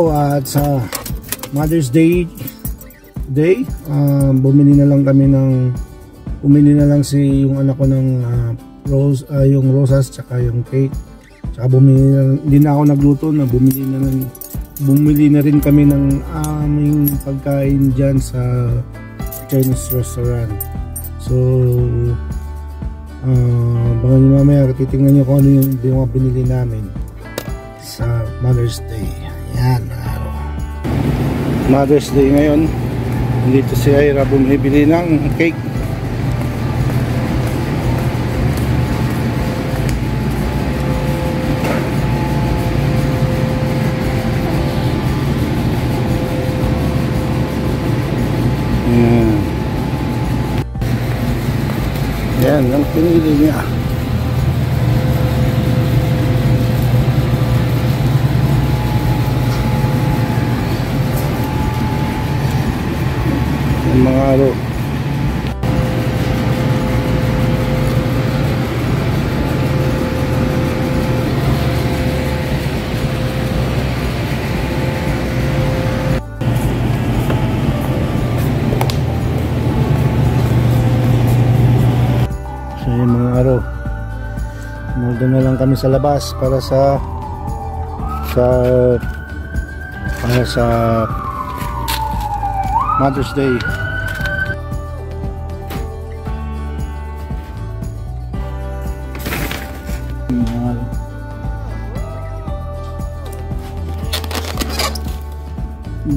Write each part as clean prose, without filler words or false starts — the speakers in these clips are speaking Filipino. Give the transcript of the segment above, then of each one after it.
po at sa Mother's Day bumili na lang si yung anak ko ng yung rosas tsaka yung cake. Tsaka hindi na ako nagluto na bumili na rin kami ng aming pagkain dyan sa Chinese restaurant. So baka nyo mamaya titingnan nyo kung ano yung mga binili namin sa Mother's Day. Ayan, Mother's Day ngayon. Dito si Ira bumibili ng cake. Yan ang pinili niya. Yung mga aro. Doon na lang kami sa labas para sa Mother's Day.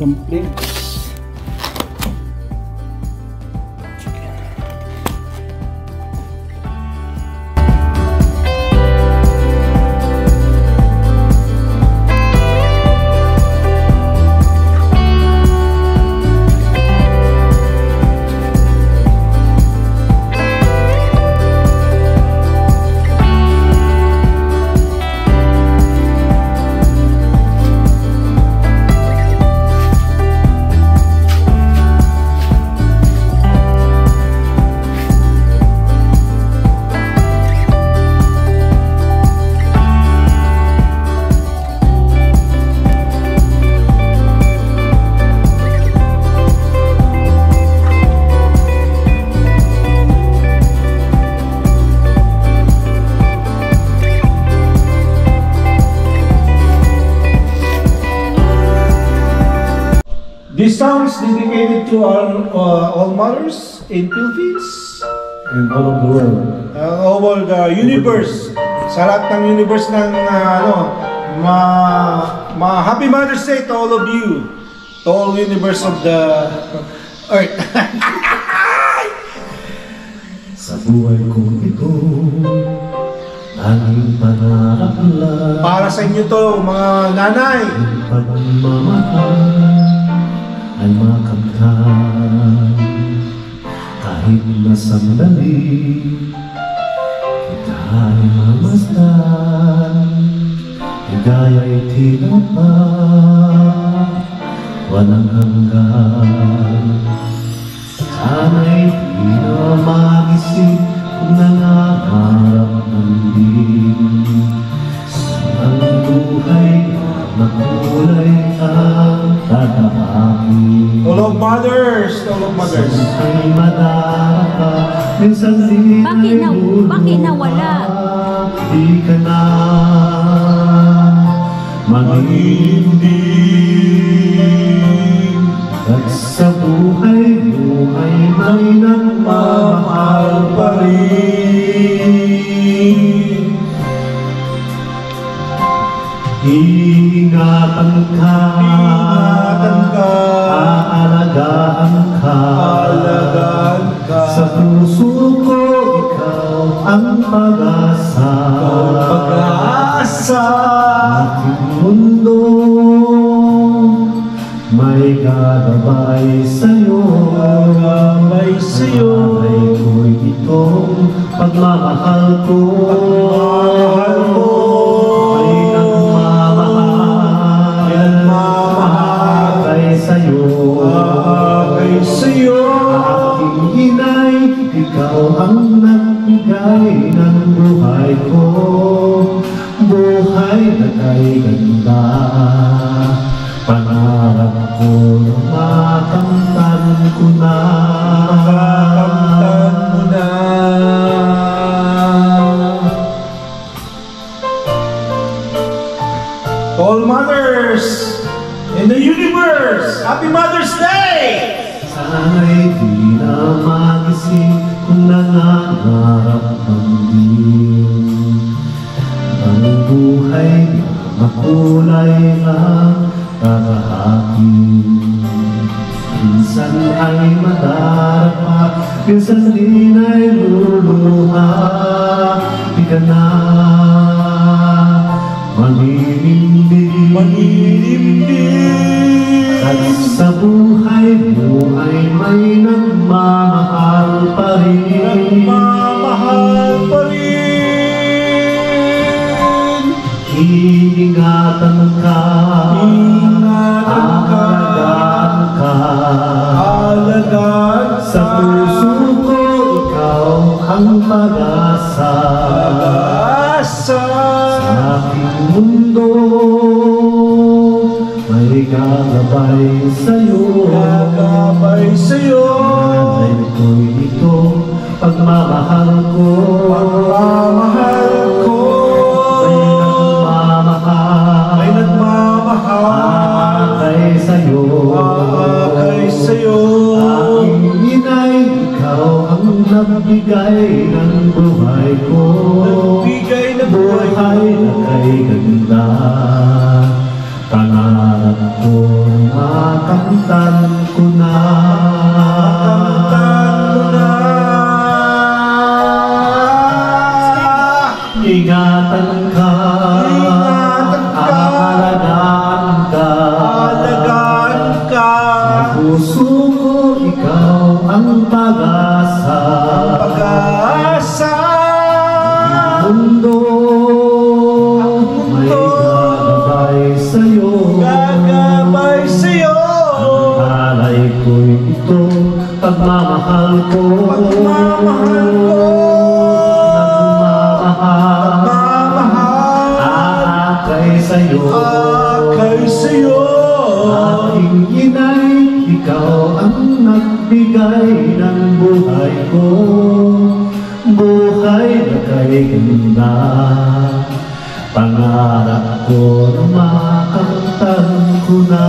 Dumplings. This song is dedicated to all mothers in Philippines and all of the world. Over the universe. Sa lahat ng universe ng Happy Mother's Day to all of you. To all universe of the earth. Sa buhay kong ito, tanging pangarap lang. Para sa inyo to, mga nanay. Ang pagmamahal ay makamtan kahit na sandali kita ay mamasdan. Higaya'y tila pa walang hanggan. Sana'y di na magising kung nangangarap ng din ang buhay na kulay ang tatahakin. All of mothers, all of mothers. Ay madarapa, minsan di bakit nawala? Di ka na mag-ibig. At sa buhay may nagmamahal pa rin. Ingatan ka, aalagaan ka, sa puso ko ikaw ang pag-asa, ating mundo may gagabay sa'yo, ay ko'y itong pagmamahal ko. Ikaw ang nagbigay ng buhay ko, buhay na kay ganda. ko makamtan ko na. Makakamtan mo na. All mothers in the universe, Happy Mother's Day! Sana'y di na magising kung nangangarap ang din ang buhay na makulay lang kakahatin. Minsan ay madarapa, minsan din ay luluha. Di ka na maninindig, at sa buhay mo ay may nagmamahal pa rin. Nagmamahal pa rin. Iingatan ka, alagaan ka, alagaan sa puso ko ikaw ang pag-asa. Sa aking mundo may gagabay sa'yo. gagabay sa'yo. Nanay ko'y ito, pagmamahal ko. Pagmamahal ko. May nagmamahal. Aakay sa'yo. Aakay sa'yo. Aking inay, ikaw ang nagbigay ng buhay ko. Nagbigay ng buhay na kay ganda. Pangarap ko makamtan ko na. Ingatan ka, alagaan ka, sa puso ko ikaw ang pag-asa. Mundo may gagabay sa'yo. Ang alay ko'y ito, pagmamahal ko. Aakay sa'yo. Aking inay, ikaw ang nagbigay ng buhay ko. Buhay na kay ganda. Pangarap ko na makamtan ko na.